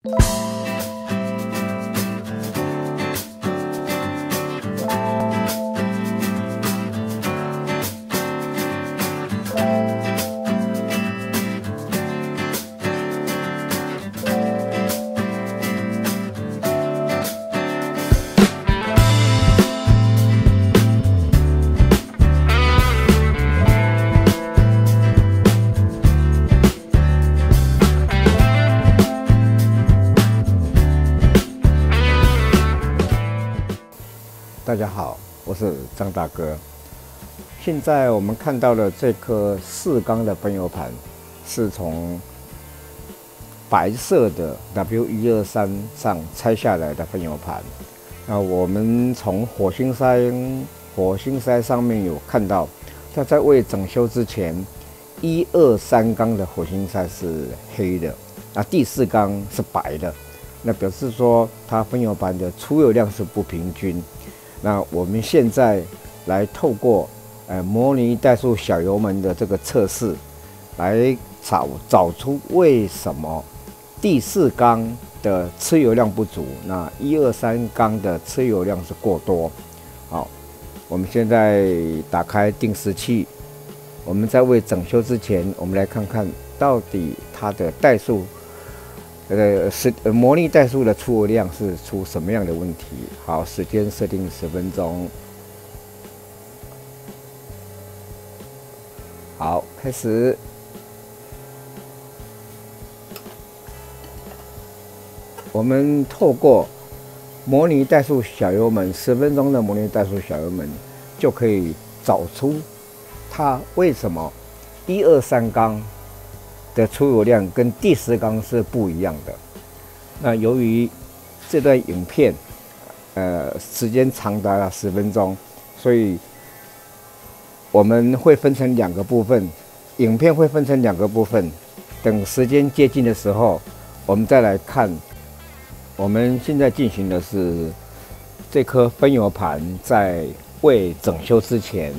大家好，我是张大哥。现在我们看到的这颗4缸的分油盘，是从白色的 W123上拆下来的分油盘。那我们从火星塞上面有看到，它在未整修之前，1、2、3缸的火星塞是黑的，那第4缸是白的，那表示说它分油盘的出油量是不平均。那我们现在来透过模拟怠速小油门的这个测试，来找出为什么第4缸的吃油量不足，那1、2、3缸的吃油量是过多。好，我们现在打开定时器，我们在未整修之前，我们来看看到底它的怠速。模拟怠速的出油量是出什么样的问题？好，时间设定10分钟。好，开始。我们透过模拟怠速小油门10分钟的模拟怠速小油门，就可以找出它为什么1、2、3缸的出油量跟第4缸是不一样的。那由于这段影片，时间长达10分钟，所以我们会分成2个部分，影片会分成2个部分。等时间接近的时候，我们再来看。我们现在进行的是这颗分油盘在未整修之前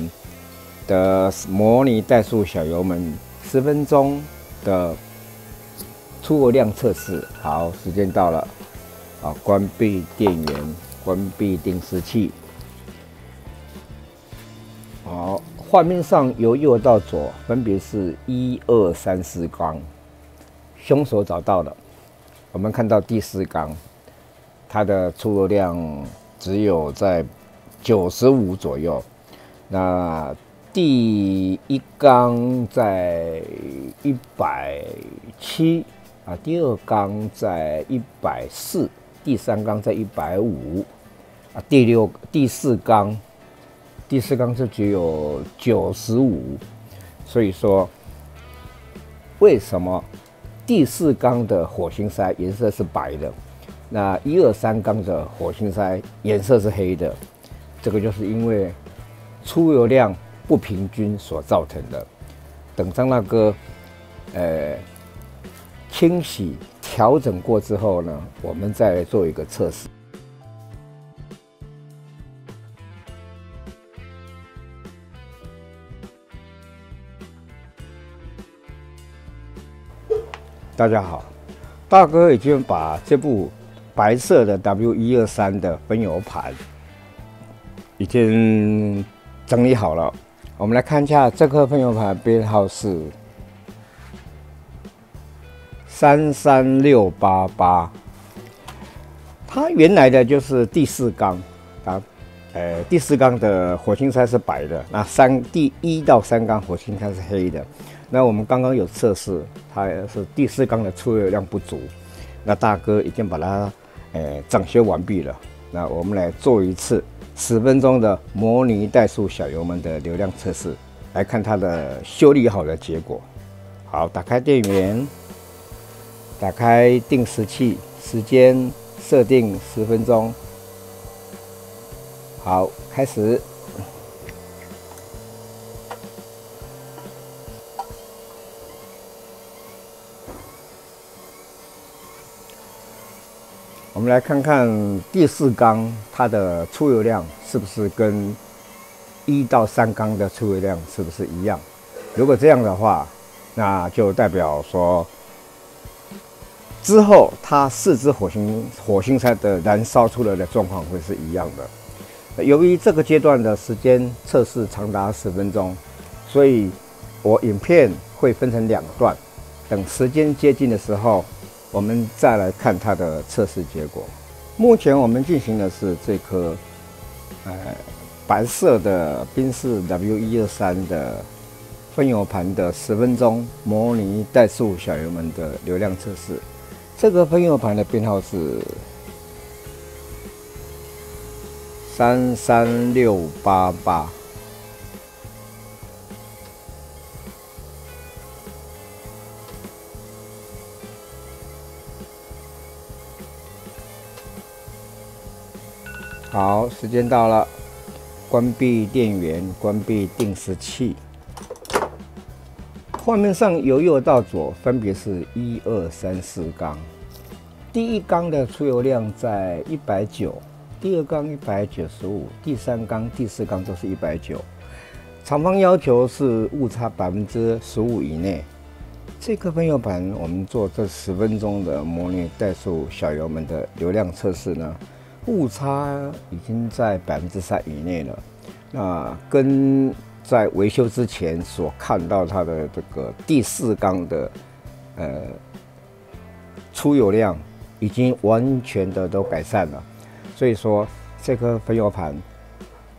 的模拟怠速小油门10分钟的出油量测试。好，时间到了，好，关闭电源，关闭定时器。好，画面上由右到左分别是1、2、3、4缸，凶手找到了。我们看到第4缸，它的出油量只有在95左右。那第1缸在170啊，第2缸在140，第3缸在150啊，第4缸就只有95。所以说，为什么第4缸的火星塞颜色是白的，那1、2、3缸的火星塞颜色是黑的？这个就是因为出油量不平均所造成的。等张大哥清洗调整过之后呢，我们再来做一个测试。大家好，大哥已经把这部白色的 W123的分油盘已经整理好了。我们来看一下这颗分油盘编号是33688，它原来的就是第4缸啊，第4缸的火星塞是白的，那第1到3缸火星塞是黑的。那我们刚刚有测试，它是第4缸的出油量不足。那大哥已经把它整修完毕了。那我们来做一次10分钟的模拟怠速小油门的流量测试，来看它的修理好的结果。好，打开电源，打开定时器，时间设定10分钟。好，开始。我们来看看第4缸它的出油量是不是跟1到3缸的出油量是不是一样？如果这样的话，那就代表说之后它4支火星塞的燃烧出来的状况会是一样的。由于这个阶段的时间测试长达10分钟，所以我影片会分成2段，等时间接近的时候，我们再来看它的测试结果。目前我们进行的是这颗白色的宾士 W123的分油盘的10分钟模拟怠速小油门的流量测试。这个分油盘的编号是33688。好，时间到了，关闭电源，关闭定时器。画面上由右到左分别是1、2、3、4缸。第1缸的出油量在190，第2缸195，第3缸、第4缸都是190。厂方要求是误差15%以内。这颗分油盘我们做这10分钟的模拟怠速小油门的流量测试呢，误差已经在3%以内了。那跟在维修之前所看到它的这个第4缸的出油量已经完全的都改善了，所以说这颗分油盘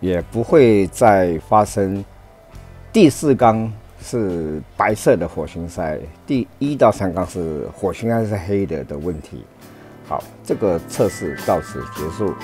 也不会再发生第4缸是白色的火星塞，第1到3缸是火星塞是黑的问题。好，这个测试到此结束。